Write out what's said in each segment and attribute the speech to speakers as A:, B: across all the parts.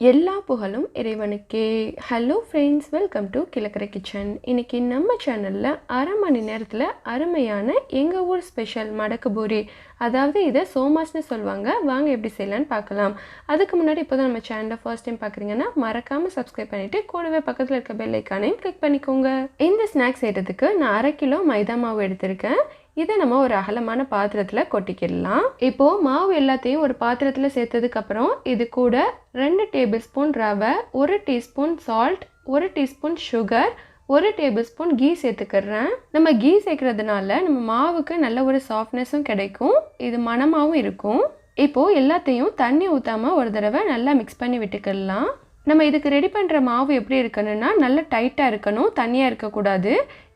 A: எல்லா புகழும் இறைவனுக்கே. Hello friends, welcome to Kilakarai kitchen. இன்றைக்கி நம்ம சேனலில் அரை மணி நேரத்தில் அருமையான எங்கள் ஊர் ஸ்பெஷல் மடக்கு பூரி, அதாவது இதை சோமாஸ்னு சொல்லுவாங்க. வாங்க எப்படி செய்யலான்னு பார்க்கலாம். அதுக்கு முன்னாடி இப்போ தான் நம்ம சேனலில் ஃபர்ஸ்ட் டைம் பார்க்குறீங்கன்னா மறக்காமல் சப்ஸ்கிரைப் பண்ணிவிட்டு கூடவே பக்கத்தில் இருக்க பெல் ஐக்கானையும் கிளிக் பண்ணிக்கோங்க. இந்த ஸ்நாக்ஸ் செய்கிறதுக்கு நான் 1/2 கிலோ மைதா மாவு எடுத்திருக்கேன். இதை நம்ம ஒரு அகலமான பாத்திரத்தில் கொட்டிக்கிடலாம். இப்போது மாவு எல்லாத்தையும் ஒரு பாத்திரத்தில் சேர்த்ததுக்கப்புறம் இது கூட 2 டேபிள் ஸ்பூன் ரவை, 1 teaspoon salt, 1 teaspoon sugar, 1 table spoon ghee சேர்த்துக்கிறேன். நம்ம கீ சேர்க்கறதுனால நம்ம மாவுக்கு நல்ல ஒரு சாஃப்ட்னஸும் கிடைக்கும், இது மணமாகவும் இருக்கும். இப்போது எல்லாத்தையும் தண்ணி ஊற்றாமல் ஒரு தடவை நல்லா மிக்ஸ் பண்ணி விட்டுக்கிடலாம். நம்ம இதுக்கு ரெடி பண்ணுற மாவு எப்படி இருக்கணும்னா நல்லா டைட்டாக இருக்கணும், தண்ணியாக இருக்கக்கூடாது.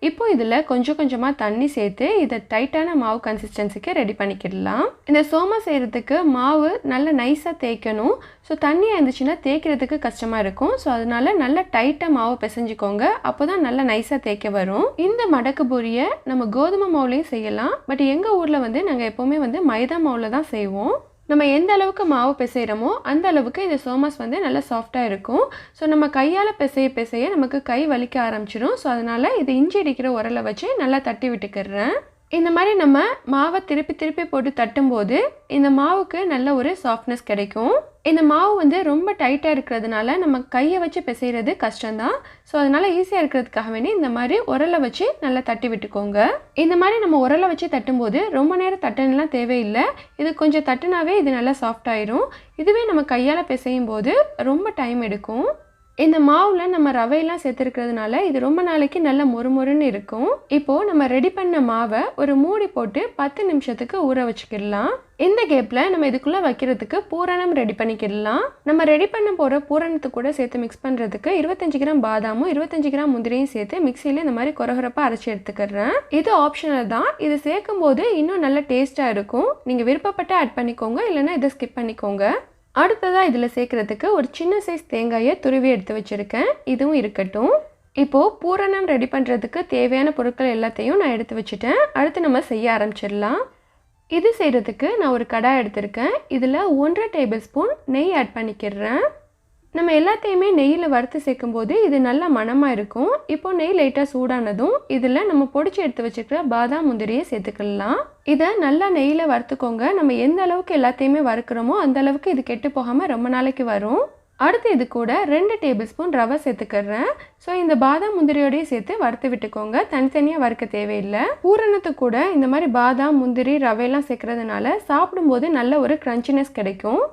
A: இப்போது இதில் கொஞ்சம் கொஞ்சமாக தண்ணி சேர்த்து இதை டைட்டான மாவு கன்சிஸ்டன்சிக்கு ரெடி பண்ணிக்கிடலாம். இந்த சோமா செய்கிறதுக்கு மாவு நல்லா நைஸாக தேய்க்கணும். ஸோ தண்ணியாக இருந்துச்சுன்னா தேய்க்கிறதுக்கு கஷ்டமாக இருக்கும். ஸோ அதனால நல்லா டைட்டாக மாவை பிசைஞ்சிக்கோங்க, அப்போ தான் நல்லா நைஸாக தேய்க்க வரும். இந்த மடக்கு பூரியை நம்ம கோதுமை மாவுலேயும் செய்யலாம். பட் எங்கள் ஊரில் நாங்கள் எப்போவுமே மைதா மாவில் தான் செய்வோம். நம்ம எந்த அளவுக்கு மாவு பிசைகிறோமோ அந்த அளவுக்கு இந்த சோமாஸ் நல்லா சாஃப்டாக இருக்கும். ஸோ நம்ம கையால் பிசைய நமக்கு கை வலிக்க ஆரம்பிச்சிடும். ஸோ அதனால் இது இஞ்சி அடிக்கிற உரலை வச்சு நல்லா தட்டி விட்டுக்கிறேன். இந்த மாதிரி நம்ம மாவை திருப்பி திருப்பி போட்டு தட்டும்போது இந்த மாவுக்கு நல்ல ஒரு சாஃப்ட்னஸ் கிடைக்கும். இந்த மாவு ரொம்ப டைட்டாக இருக்கிறதுனால நம்ம கையை வச்சு பிசைகிறது கஷ்டம்தான். ஸோ அதனால் ஈஸியாக இருக்கிறதுக்காக வேண்டி இந்த மாதிரி உரலை வச்சு நல்லா தட்டி விட்டுக்கோங்க. இந்த மாதிரி நம்ம உரலை வச்சு தட்டும்போது ரொம்ப நேரம் தட்டணும்லாம் தேவையில்லை. இது கொஞ்சம் தட்டுனாவே இது நல்லா சாஃப்டாயிரும். இதுவே நம்ம கையால் பிசையும் போது ரொம்ப டைம் எடுக்கும். இந்த மாவில் நம்ம ரவையெல்லாம் சேர்த்துருக்கிறதுனால இது ரொம்ப நாளைக்கு நல்ல மொறுமொறுன்னு இருக்கும். இப்போது நம்ம ரெடி பண்ண மாவை ஒரு மூடி போட்டு 10 நிமிஷத்துக்கு ஊற வச்சுக்கிடலாம். இந்த கேப்பில் நம்ம இதுக்குள்ளே வைக்கிறதுக்கு பூரணம் ரெடி பண்ணிக்கிடலாம். நம்ம ரெடி பண்ண போகிற பூரணத்து கூட சேர்த்து மிக்ஸ் பண்ணுறதுக்கு 25 கிராம் பாதாமும் 25 கிராம் முந்திரியும் சேர்த்து மிக்சியில் இந்த மாதிரி கொரகொரப்பாக அரைச்சி எடுத்துக்கிறேன். இது ஆப்ஷனல் தான். இது சேர்க்கும் போது இன்னும் நல்ல டேஸ்ட்டாக இருக்கும். நீங்கள் விருப்பப்பட்டு ஆட் பண்ணிக்கோங்க, இல்லைனா இதை ஸ்கிப் பண்ணிக்கோங்க. அடுத்ததாக இதில் சேர்க்குறதுக்கு ஒரு சின்ன சைஸ் தேங்காயை துருவி எடுத்து வச்சுருக்கேன். இதுவும் இருக்கட்டும். இப்போது பூரணம் ரெடி பண்ணுறதுக்கு தேவையான பொருட்கள் எல்லாத்தையும் நான் எடுத்து வச்சுட்டேன். அடுத்து நம்ம செய்ய ஆரம்பிச்சிடலாம். இது செய்கிறதுக்கு நான் ஒரு கடாய் எடுத்திருக்கேன். இதில் 1.5 டேபிள் ஸ்பூன் நெய் ஆட் பண்ணிக்கிறேன். நம்ம எல்லாத்தையுமே நெய்யில் வறுத்து சேர்க்கும்போது இது நல்ல மணமாக இருக்கும். இப்போது நெய் லைட்டாக சூடானதும் இதில் நம்ம பொடிச்சு எடுத்து வச்சுக்கிற பாதாம் முந்திரியை சேர்த்துக்கலாம். இதை நல்லா நெய்யில் வறுத்துக்கோங்க. நம்ம எந்த அளவுக்கு எல்லாத்தையுமே வறுக்கிறோமோ அந்த அளவுக்கு இது கெட்டு போகாமல் ரொம்ப நாளைக்கு வரும். அடுத்து இது கூட 2 டேபிள் ஸ்பூன் ரவை சேர்த்துக்கிறேன். ஸோ இந்த பாதாம் முந்திரியோடையும் சேர்த்து வறுத்து விட்டுக்கோங்க, தனித்தனியாக வறுக்க தேவையில்லை. பூரணத்து கூட இந்த மாதிரி பாதாம் முந்திரி ரவையெல்லாம் சேர்க்கறதுனால சாப்பிடும்போது நல்ல ஒரு க்ரன்ச்சினஸ் கிடைக்கும்.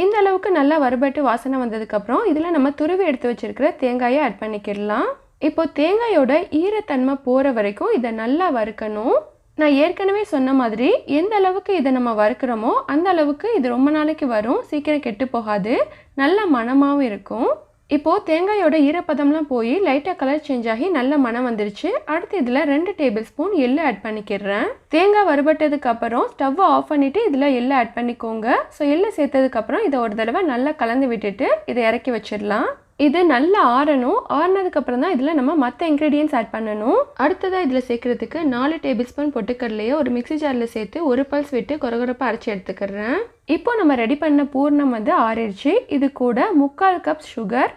A: இந்த அளவுக்கு நல்லா வறுபட்டு வாசனை வந்ததுக்கப்புறம் இதில் நம்ம துருவி எடுத்து வச்சுருக்கிற தேங்காயை ஆட் பண்ணிக்கிடலாம். இப்போது தேங்காயோட ஈரத்தன்மை போகிற வரைக்கும் இதை நல்லா வறுக்கணும். நான் ஏற்கனவே சொன்ன மாதிரி எந்த அளவுக்கு இதை நம்ம வறுக்கிறோமோ அந்த அளவுக்கு இது ரொம்ப நாளைக்கு வரும், சீக்கிரம் கெட்டு போகாது, நல்ல மணமாகவும் இருக்கும். இப்போது தேங்காயோட ஈரப்பதம்லாம் போய் லைட்டாக கலர் சேஞ்ச் ஆகி நல்ல மணம் வந்துருச்சு. அடுத்து இதில் 2 டேபிள் ஸ்பூன் எள்ளு ஆட் பண்ணிக்கிறேன். தேங்காய் வறுபட்டதுக்கு அப்புறம் ஸ்டவ்வை ஆஃப் பண்ணிவிட்டு இதில் எள்ளு ஆட் பண்ணிக்கோங்க. ஸோ எள்ளு சேர்த்ததுக்கப்புறம் இதை ஒரு தடவை நல்லா கலந்து விட்டுட்டு இதை இறக்கி வச்சிடலாம். இது நல்லா ஆறணும். ஆறினதுக்கப்புறம் தான் இதில் நம்ம மற்ற இன்க்ரீடியன்ஸ் ஆட் பண்ணணும். அடுத்ததாக இதில் சேர்க்குறதுக்கு 4 டேபிள் ஸ்பூன் பொட்டுக்கடலையை ஒரு மிக்ஸி ஜாரில் சேர்த்து ஒரு பல்ஸ் விட்டு கொரகொரப்பாக அரைச்சி எடுத்துக்கிறேன். இப்போ நம்ம ரெடி பண்ண பூர்ணம் ஆறிடுச்சு. இது கூட 3/4 கப் சுகர்,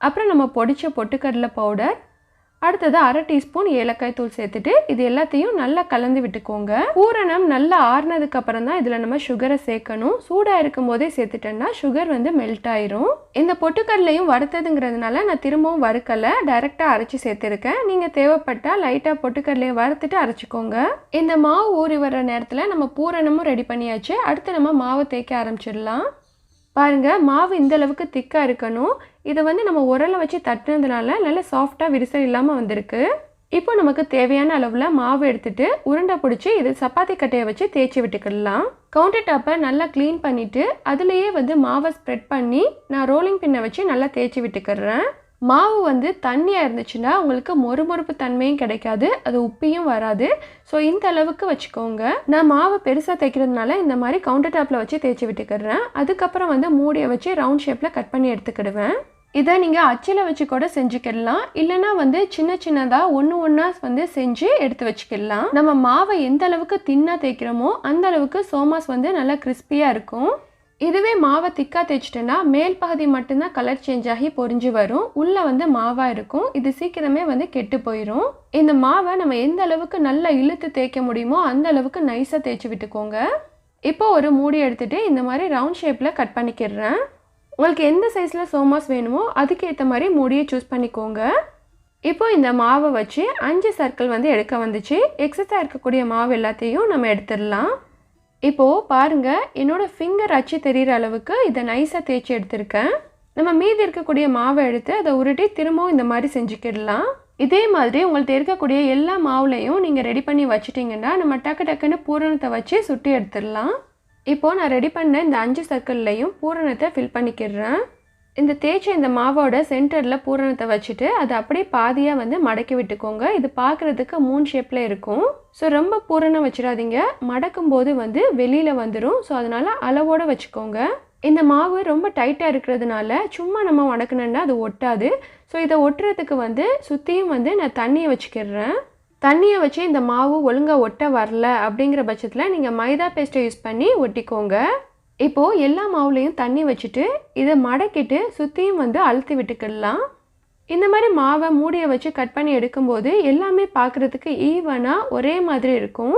A: அப்புறம் நம்ம பொடிச்ச பொட்டுக்கடலை பவுடர், அடுத்தது 1/2 டீஸ்பூன் ஏலக்காய் தூள் சேர்த்துட்டு இது எல்லாத்தையும் நல்லா கலந்து விட்டுக்கோங்க. பூரணம் நல்லா ஆறினதுக்கு அப்புறம் தான் இதில் நம்ம சுகரை சேர்க்கணும். சூடாக இருக்கும் போதே சேர்த்துட்டோன்னா சுகர் மெல்ட் ஆயிரும். இந்த பொட்டுக்கடலையும் வறுத்ததுங்கிறதுனால நான் திரும்பவும் வறுக்கலை, டைரெக்டாக அரைச்சி சேர்த்துருக்கேன். நீங்கள் தேவைப்பட்டால் லைட்டாக பொட்டுக்கடலையை வறுத்துட்டு அரைச்சிக்கோங்க. இந்த மாவு ஊறி வர்ற நேரத்தில் நம்ம பூரணமும் ரெடி பண்ணியாச்சு. அடுத்து நம்ம மாவு தேய்க்க ஆரம்பிச்சிடலாம். பாருங்கள், மாவு இந்த அளவுக்கு திக்காக இருக்கணும். இதை நம்ம உரலை வச்சு தட்டுனதுனால நல்லா சாஃப்டாக விரிசல் இல்லாமல் வந்திருக்கு. இப்போ நமக்கு தேவையான அளவில் மாவு எடுத்துகிட்டு உருண்டை பிடிச்சி இது சப்பாத்தி கட்டையை வச்சு தேய்ச்சி விட்டுக்கிடலாம். கவுண்டர் டாப்பை நல்லா க்ளீன் பண்ணிவிட்டு அதுலேயே மாவை ஸ்ப்ரெட் பண்ணி நான் ரோலிங் பின்னை வச்சு நல்லா தேய்ச்சி விட்டுக்கிறேன். மாவு தண்ணியாக இருந்துச்சுன்னா உங்களுக்கு மொறுமொறுப்பு தன்மையும் கிடைக்காது, அது உப்பியும் வராது. ஸோ இந்த அளவுக்கு வச்சுக்கோங்க. நான் மாவு பெருசாக தைக்கிறதுனால இந்த மாதிரி கவுண்டர் டாப்பில் வச்சு தேய்ச்சி விட்டுக்கிறேன். அதுக்கப்புறம் மூடியை வச்சு ரவுண்ட் ஷேப்பில் கட் பண்ணி எடுத்துக்கிடுவேன். இதை நீங்கள் அச்சில் வச்சு கூட செஞ்சுக்கிடலாம், இல்லைனா சின்ன சின்னதாக ஒன்றா செஞ்சு எடுத்து வச்சுக்கிடலாம். நம்ம மாவை எந்த அளவுக்கு தின்னாக தேய்க்கிறோமோ அந்த அளவுக்கு சோமாஸ் நல்லா கிறிஸ்பியாக இருக்கும். இதுவே மாவை திக்கா தேய்ச்சிட்டேன்னா மேல் பகுதி மட்டும்தான் கலர் சேஞ்ச் ஆகி பொரிஞ்சு வரும், உள்ளே வந்து மாவாக இருக்கும். இது சீக்கிரமே வந்து கெட்டு போயிடும். இந்த மாவை நம்ம எந்த அளவுக்கு நல்லா இழுத்து தேய்க்க முடியுமோ அந்த அளவுக்கு நைஸாக தேய்ச்சி விட்டுக்கோங்க. இப்போ ஒரு மூடி எடுத்துகிட்டு இந்த மாதிரி ரவுண்ட் ஷேப்பில் கட் பண்ணிக்கிறேன். உங்களுக்கு எந்த சைஸில் சோமாஸ் வேணுமோ அதுக்கேற்ற மாதிரி மூடியை சூஸ் பண்ணிக்கோங்க. இப்போ இந்த மாவை வச்சு 5 சர்க்கிள் வந்து எடுக்க வந்துச்சு. எக்ஸஸாக இருக்கக்கூடிய மாவு எல்லாத்தையும் நம்ம எடுத்துடலாம். இப்போது பாருங்கள், என்னோடய ஃபிங்கர் அச்சு தெரிகிற அளவுக்கு இதை நைஸாக தேய்ச்சி எடுத்திருக்கேன். நம்ம மீதி இருக்கக்கூடிய மாவை எடுத்து அதை உருட்டி திரும்பவும் இந்த மாதிரி செஞ்சுக்கிடலாம். இதே மாதிரி உங்கள்கிட்ட இருக்கக்கூடிய எல்லா மாவுலையும் நீங்கள் ரெடி பண்ணி வச்சுட்டிங்கன்னா நம்ம டக்குன்னு பூரணத்தை வச்சு சுட்டி எடுத்துடலாம். இப்போது நான் ரெடி பண்ண இந்த 5 சர்க்கிள்லையும் பூரணத்தை ஃபில் பண்ணிக்கிறேன். இந்த தேய்ச்ச இந்த மாவோட சென்டரில் பூரணத்தை வச்சுட்டு அதை அப்படியே பாதியாக வந்து மடக்கி விட்டுக்கோங்க. இது பார்க்குறதுக்கு 3 ஷேப்பில் இருக்கும். ஸோ ரொம்ப பூரணம் வச்சிடாதீங்க, மடக்கும் போது வந்து வெளியில் வந்துடும். ஸோ அதனால் அளவோடு வச்சுக்கோங்க. இந்த மாவு ரொம்ப டைட்டாக இருக்கிறதுனால சும்மா நம்ம மடக்கணுன்னா அது ஒட்டாது. ஸோ இதை ஒட்டுறதுக்கு வந்து சுற்றியும் வந்து நான் தண்ணியை வச்சுக்கிறேன். தண்ணியை வச்சு இந்த மாவு ஒழுங்காக ஒட்ட வரல அப்படிங்கிற பட்சத்தில் நீங்கள் மைதா பேஸ்ட்டை யூஸ் பண்ணி ஒட்டிக்கோங்க. இப்போது எல்லா மாவுலையும் தண்ணி வச்சுட்டு இதை மடக்கிட்டு சுற்றியும் வந்து அழுத்தி விட்டுக்கிடலாம். இந்த மாதிரி மாவை மூடியை வச்சு கட் பண்ணி எடுக்கும்போது எல்லாமே பார்க்குறதுக்கு ஈவனாக ஒரே மாதிரி இருக்கும்.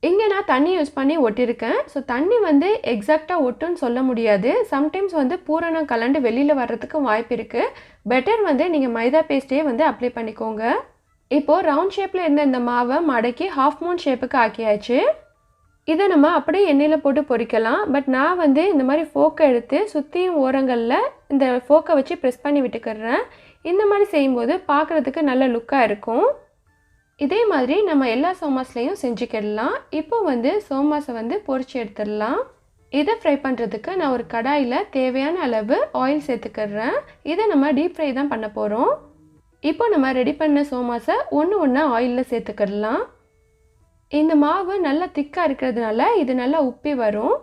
A: இங்கே நான் தண்ணி யூஸ் பண்ணி ஒட்டியிருக்கேன். ஸோ தண்ணி வந்து எக்ஸாக்டாக ஒட்டுன்னு சொல்ல முடியாது. சம்டைம்ஸ் வந்து பூரணம் கலண்டு வெளியில் வர்றதுக்கு வாய்ப்பு இருக்குது. பெட்டர் வந்து நீங்கள் மைதா பேஸ்ட்டே வந்து அப்ளை பண்ணிக்கோங்க. இப்போது ரவுண்ட் ஷேப்பில் இருந்த இந்த மாவை மடக்கி ஹாஃப் மூன் ஷேப்புக்கு ஆக்கியாச்சு. இதை நம்ம அப்படியே எண்ணெயில் போட்டு பொரிக்கலாம். பட் நான் வந்து இந்த மாதிரி ஃபோக்கை எடுத்து சுற்றியும் ஓரங்களில் இந்த ஃபோக்கை வச்சு ப்ரெஸ் பண்ணி விட்டுக்கிறேன். இந்த மாதிரி செய்யும்போது பார்க்குறதுக்கு நல்ல லுக்காக இருக்கும். இதே மாதிரி நம்ம எல்லா சோமாஸ்லேயும் செஞ்சுக்கிடலாம். இப்போ வந்து சோமாஸை வந்து பொரிச்சு எடுத்துடலாம். இதை ஃப்ரை பண்ணுறதுக்கு நான் ஒரு கடாயில் தேவையான அளவு ஆயில் சேர்த்துக்கிறேன். இதை நம்ம டீப் ஃப்ரை தான் பண்ண போகிறோம். இப்போ நம்ம ரெடி பண்ண சோமாஸை ஒன்று ஆயிலில் சேர்த்துக்கிடலாம். இந்த மாவு நல்லா திக்காக இருக்கிறதுனால இது நல்லா உப்பி வரும்.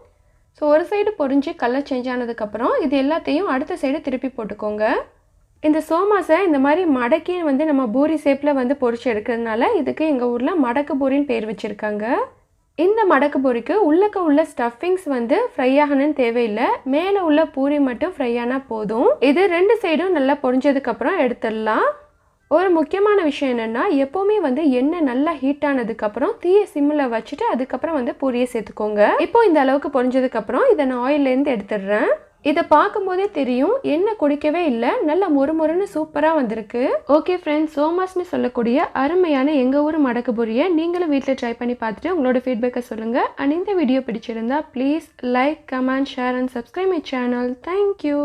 A: ஸோ ஒரு சைடு பொரிஞ்சு கலர் சேஞ்ச் ஆனதுக்கப்புறம் இது எல்லாத்தையும் அடுத்த சைடு திருப்பி போட்டுக்கோங்க. இந்த சோமாஸை இந்த மாதிரி மடக்கி வந்து நம்ம பூரி ஷேப்பில் வந்து பொரிச்சு எடுக்கிறதுனால இதுக்கு எங்கள் ஊரில் மடக்கு பூரின்னு பேர் வச்சுருக்காங்க. இந்த மடக்கு பூரிக்கு உள்ளக்க உள்ள ஸ்டஃபிங்ஸ் வந்து ஃப்ரை ஆகணும்னு தேவையில்லை, மேலே உள்ள பூரி மட்டும் ஃப்ரை ஆனால் போதும். இது 2 சைடும் நல்லா பொரிஞ்சதுக்கப்புறம் எடுத்துடலாம். ஒரு முக்கியமான விஷயம் என்னென்னா, எப்போவுமே வந்து எண்ணெய் நல்லா ஹீட் ஆனதுக்கப்புறம் தீயை சிம்மில் வச்சுட்டு அதுக்கப்புறம் வந்து பூரியை சேர்த்துக்கோங்க. இப்போ இந்த அளவுக்கு பொரிஞ்சதுக்கப்புறம் இதை நான் ஆயிலேருந்து எடுத்துடுறேன். இதை பார்க்கும்போதே தெரியும் எண்ணெய் குடிக்கவே இல்லை, நல்லா மொறுமொறுன்னு சூப்பராக வந்திருக்கு. ஓகே ஃப்ரெண்ட்ஸ், சோமாஸ்னு சொல்லக்கூடிய அருமையான எங்கள் ஊர் மடக்கு பூரியை நீங்களும் வீட்டில் ட்ரை பண்ணி பார்த்துட்டு உங்களோட ஃபீட்பேக்கை சொல்லுங்கள். அண்ட் இந்த வீடியோ பிடிச்சிருந்தா please like, comment, share and subscribe my channel. Thank you.